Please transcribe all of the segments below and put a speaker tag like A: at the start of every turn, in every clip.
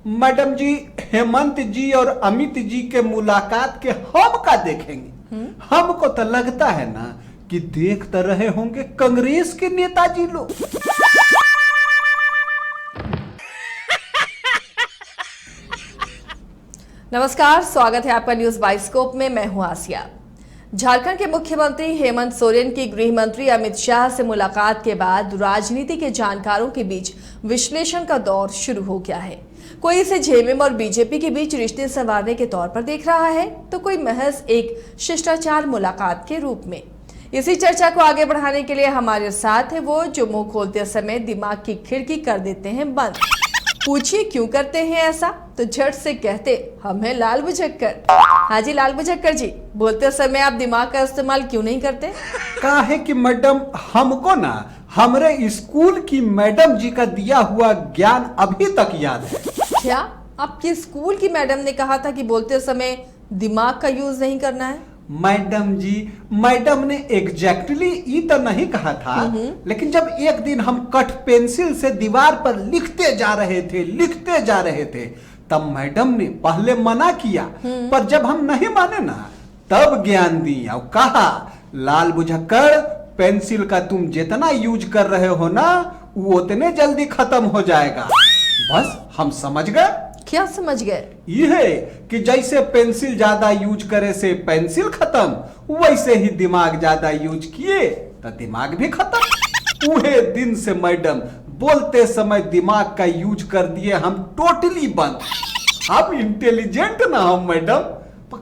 A: Madam जी, हेमंत जी और अमित जी के मुलाकात के हम का देखेंगे। हमको तो लगता है ना कि देख तो रहे होंगे कांग्रेस के नेताजी लोग।
B: नमस्कार, स्वागत है आपका न्यूज बाइस्कोप में। मैं हूं आसिया। झारखंड के मुख्यमंत्री हेमंत सोरेन की गृह मंत्री अमित शाह से मुलाकात के बाद राजनीति के जानकारों के बीच विश्लेषण का दौर शुरू हो गया है। कोई इसे जेएमएम और बीजेपी के बीच रिश्ते संवारने के तौर पर देख रहा है, तो कोई महज एक शिष्टाचार मुलाकात के रूप में। इसी चर्चा को आगे बढ़ाने के लिए हमारे साथ है वो जो मुंह खोलते समय दिमाग की खिड़की कर देते हैं बंद। पूछिए क्यों करते हैं ऐसा, तो झट से कहते हम हैं लाल बुझक्कर। हाँ जी लाल बुझक्कर जी, बोलते समय आप दिमाग का इस्तेमाल क्यों नहीं करते?
A: काहे कि मैडम, हमको ना हमरे स्कूल की मैडम जी का दिया हुआ ज्ञान अभी तक याद है।
B: क्या आपके स्कूल की मैडम ने कहा था कि बोलते समय दिमाग का यूज नहीं करना है?
A: मैडम जी, मैडम ने एग्जैक्टली ये तो नहीं कहा था, लेकिन जब एक दिन हम कट पेंसिल से दीवार पर लिखते जा रहे थे तब मैडम ने पहले मना किया, पर जब हम नहीं माने ना तब ज्ञान दी और कहा लाल बुझक्कर, पेंसिल का तुम जितना यूज कर रहे हो ना वो उतने जल्दी खत्म हो जाएगा। बस हम समझ गए।
B: क्या समझ गए?
A: यह है कि जैसे पेंसिल ज्यादा यूज करे से पेंसिल खत्म, वैसे ही दिमाग ज्यादा यूज किए तो दिमाग भी खत्म। उहे दिन से मैडम बोलते समय दिमाग का यूज कर दिए हम टोटली बंद। हम इंटेलिजेंट ना हम मैडम,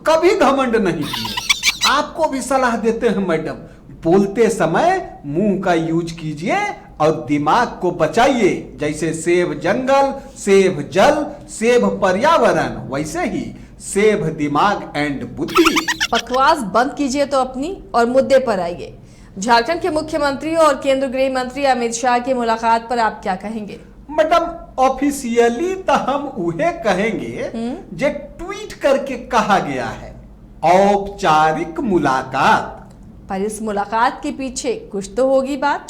A: कभी घमंड नहीं किए। आपको भी सलाह देते हैं मैडम, बोलते समय मुंह का यूज कीजिए और दिमाग को बचाइए। जैसे सेव जंगल, सेव जल, सेव पर्यावरण, वैसे ही सेव दिमाग एंड बुद्धि।
B: बकवास बंद कीजिए तो अपनी और मुद्दे पर आइए। झारखंड के मुख्यमंत्री और केंद्रीय गृह मंत्री अमित शाह की मुलाकात पर आप क्या कहेंगे?
A: मैडम, ऑफिशियली तो हम उहे कहेंगे जो ट्वीट करके कहा गया है, औपचारिक मुलाकात।
B: पर इस मुलाकात के पीछे कुछ तो होगी बात।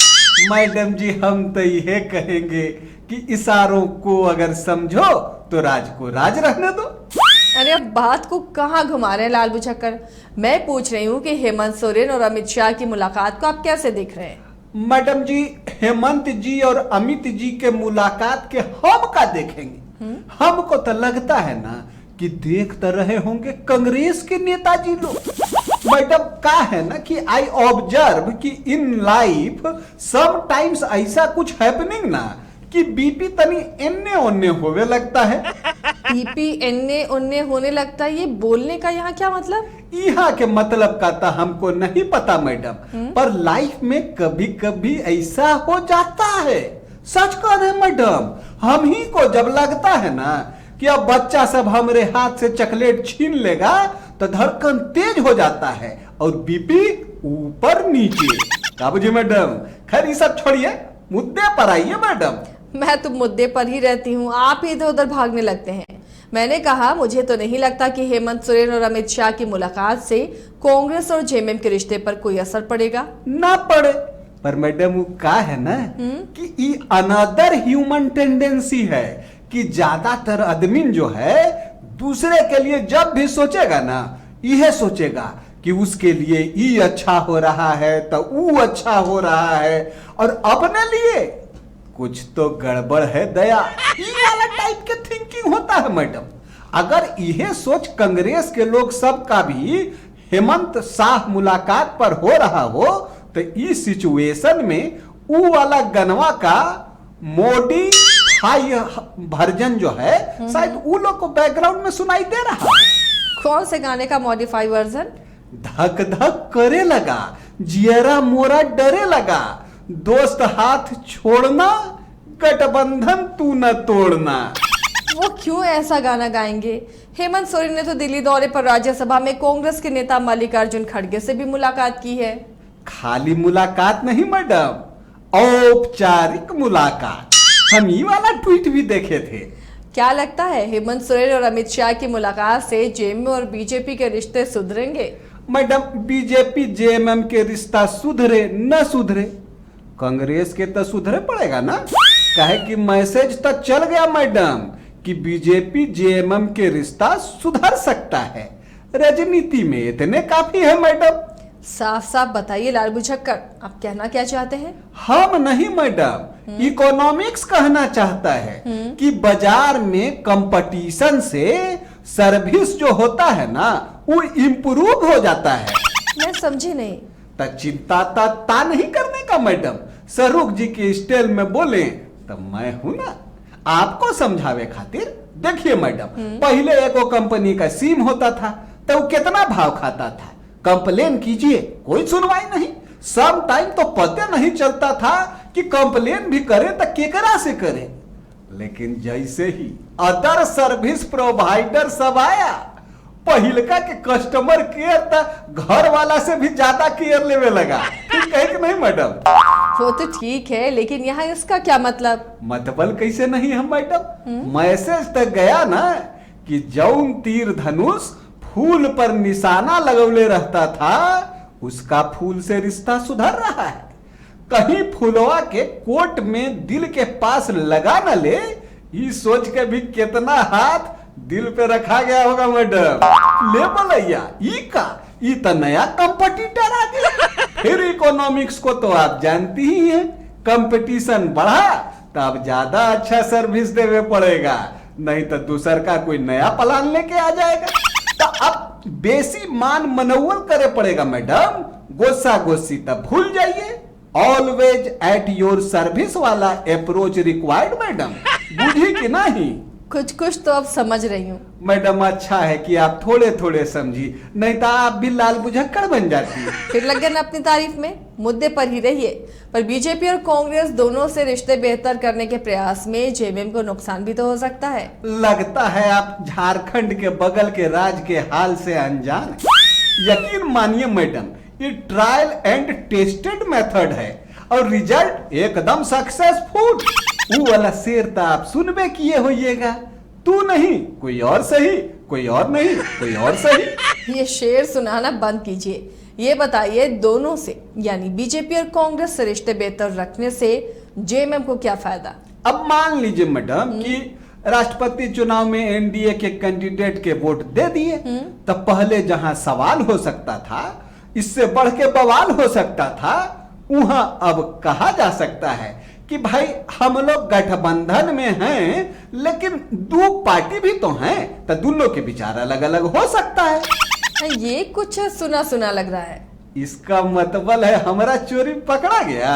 A: मैडम जी, हम तो यह कहेंगे कि इशारों को अगर समझो तो राज को राज रहने दो।
B: अरे अब बात को कहाँ घुमा रहे हैं लाल बुझक्कर? मैं पूछ रही हूँ कि हेमंत सोरेन और अमित शाह की मुलाकात को आप कैसे देख रहे हैं?
A: मैडम जी, हेमंत जी और अमित जी के मुलाकात के हम का देखेंगे। हमको तो लगता है ना कि देख तो रहे होंगे कांग्रेस के नेताजी लोग। मैडम, का है ना कि आई ऑब्जर्व कि इन लाइफ समटाइम्स ऐसा कुछ हैपनिंग ना कि बीपी तनी एन्ने ओन्ने होवे लगता है।
B: बीपी एन्ने ओन्ने होने लगता है, ये बोलने का यहाँ क्या मतलब?
A: यहाँ के मतलब का तो हमको नहीं पता मैडम, पर लाइफ में कभी कभी ऐसा हो जाता है। सच कह रहे मैडम, हम ही को जब लगता है ना कि अब बच्चा सब हमरे हाथ से चॉकलेट छीन लेगा तो धड़कन तेज हो जाता है और बीपी ऊपर नीचे। क्या बुझे मैडम? खैर ये सब छोड़िए, मुद्दे पर आइए मैडम।
B: मैं तो मुद्दे पर ही रहती हूँ, आप इधर उधर भागने लगते हैं। मैंने कहा मुझे तो नहीं लगता कि हेमंत सोरेन और अमित शाह की मुलाकात से कांग्रेस और जेएमएम के रिश्ते पर कोई असर पड़ेगा।
A: ना पड़े, पर मैडम वो का है ना कि ये अनदर ह्यूमन टेंडेंसी है कि ज्यादातर आदमी जो है दूसरे के लिए जब भी सोचेगा ना, यह सोचेगा कि उसके लिए ये अच्छा हो रहा है तो वो अच्छा हो रहा है, और अपने लिए कुछ तो गड़बड़ है दया। ये वाला टाइप के थिंकिंग होता है मैडम। अगर यह सोच कांग्रेस के लोग सब का भी हेमंत शाह मुलाकात पर हो रहा हो तो इस सिचुएशन में वो वाला गनवा का मोडी हाई वर्जन जो है शायद वो लोग को बैकग्राउंड में सुनाई दे रहा है।
B: कौन से गाने का मॉडिफाई वर्जन?
A: धक धक करे लगा, जियरा मोरा डरे लगा, दोस्त हाथ छोड़ना, गठबंधन तू न तोड़ना।
B: वो क्यों ऐसा गाना गाएंगे? हेमंत सोरेन ने तो दिल्ली दौरे पर राज्यसभा में कांग्रेस के नेता मल्लिकार्जुन खड़गे से भी मुलाकात की है।
A: खाली मुलाकात नहीं मैडम, औपचारिक मुलाकात। हम ये वाला ट्वीट भी देखे थे।
B: क्या लगता है हेमंत सोरेन और अमित शाह की मुलाकात से जेएमएम और बीजेपी के रिश्ते सुधरेंगे?
A: मैडम, बीजेपी जेएमएम के रिश्ता सुधरे न सुधरे, कांग्रेस के तो सुधरे पड़ेगा ना। कहे कि मैसेज तो चल गया मैडम कि बीजेपी जेएमएम के रिश्ता सुधर सकता है। राजनीति में इतने काफी है मैडम।
B: साफ साफ बताइए लाल बुझक्कर, आप कहना क्या चाहते हैं?
A: हम नहीं मैडम, इकोनॉमिक्स कहना चाहता है कि बाजार में कंपटीशन से सर्विस जो होता है ना वो इम्प्रूव हो जाता है।
B: मैं समझी नहीं।
A: चिंता ता नहीं करने का मैडम। शाहरुख जी के स्टाइल में बोले तो मैं हूं ना आपको समझावे खातिर। देखिए मैडम, पहले एको कंपनी का सिम होता था तो वो कितना भाव खाता था, कंप्लेन कीजिए कोई सुनवाई नहीं। सम टाइम तो पता नहीं चलता था कि कंप्लेन भी करे तो केकरा से करे। लेकिन जैसे ही अदर सर्विस प्रोवाइडर सब आया, पहिलका के कस्टमर केयर था घर वाला से भी ज्यादा केयर लेवे लगा। ठीक है कि नहीं मैडम?
B: वो तो ठीक है, लेकिन यहाँ इसका क्या मतलब?
A: मतलब कैसे नहीं है मैडम? मैसेज तक गया ना कि जौन तीर धनुष फूल पर निशाना लगौले रहता था उसका फूल से रिश्ता सुधर रहा है। कहीं फुलवा के कोट में दिल के पास लगा न ले, ये सोच के भी कितना हाथ दिल पे रखा गया होगा मैडम। ले बोलैया ई तो नया कंपटीटर आ गया। फिर इकोनॉमिक्स को तो आप जानती ही हैं, कंपटीशन बढ़ा तो अब ज्यादा अच्छा सर्विस देवे पड़ेगा, नहीं तो दूसर का कोई नया प्लान लेके आ जाएगा। तो अब बेसी मान मनोवल करे पड़ेगा मैडम। गोस्सा गोस्सी तब भूल जाइए। ऑलवेज एट योर सर्विस वाला अप्रोच रिक्वायर्ड मैडम। बुझी कि नहीं?
B: कुछ कुछ तो अब समझ रही हूँ
A: मैडम। अच्छा है कि आप थोड़े थोड़े समझी, नहीं तो आप भी लाल बुझक्कड़ बन जाती।
B: फिर लग गए ना अपनी तारीफ में। मुद्दे पर ही रहिए। पर बीजेपी और कांग्रेस दोनों से रिश्ते बेहतर करने के प्रयास में जेएमएम को नुकसान भी तो हो सकता है।
A: लगता है आप झारखंड के बगल के राज्य के हाल से अनजान है। यकीन मानिए मैडम, ये ट्रायल एंड टेस्टेड मेथड है और रिजल्ट एकदम सक्सेसफुल। वो वाला शेर तो आप सुनबे किए होइएगा, तू नहीं कोई और सही, कोई और नहीं कोई और सही।
B: ये शेर सुनाना बंद कीजिए। ये बताइए दोनों से यानी बीजेपी और कांग्रेस से रिश्ते बेहतर रखने से जेएमएम को क्या फायदा?
A: अब मान लीजिए मैडम कि राष्ट्रपति चुनाव में एनडीए के कैंडिडेट के वोट दे दिए, तब पहले जहां सवाल हो सकता था, इससे बढ़ के बवाल हो सकता था, वहां अब कहा जा सकता है कि भाई हम लोग गठबंधन में हैं, लेकिन दो पार्टी भी तो हैं, तो दोनों के विचार अलग अलग हो सकता है।
B: ये कुछ सुना सुना लग रहा है।
A: इसका मतलब है हमारा चोरी पकड़ा गया।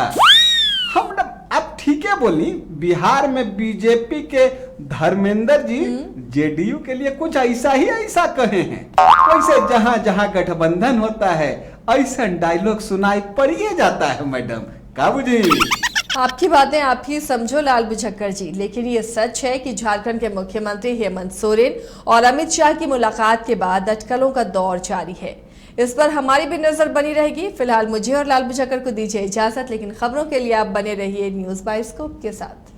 A: हम अब ठीक है बोली, बिहार में बीजेपी के धर्मेंद्र जी जेडीयू के लिए कुछ ऐसा ही ऐसा कहे हैं। वैसे जहां जहां गठबंधन होता है ऐसा डायलॉग सुनाई पड़िए जाता है मैडम। का बुझी?
B: आपकी बातें आप ही समझो लाल बुझक्कर जी, लेकिन ये सच है कि झारखंड के मुख्यमंत्री हेमंत सोरेन और अमित शाह की मुलाकात के बाद अटकलों का दौर जारी है। इस पर हमारी भी नजर बनी रहेगी। फिलहाल मुझे और लाल बुझक्कर को दीजिए इजाजत, लेकिन खबरों के लिए आप बने रहिए न्यूज़ बाइस्कोप के साथ।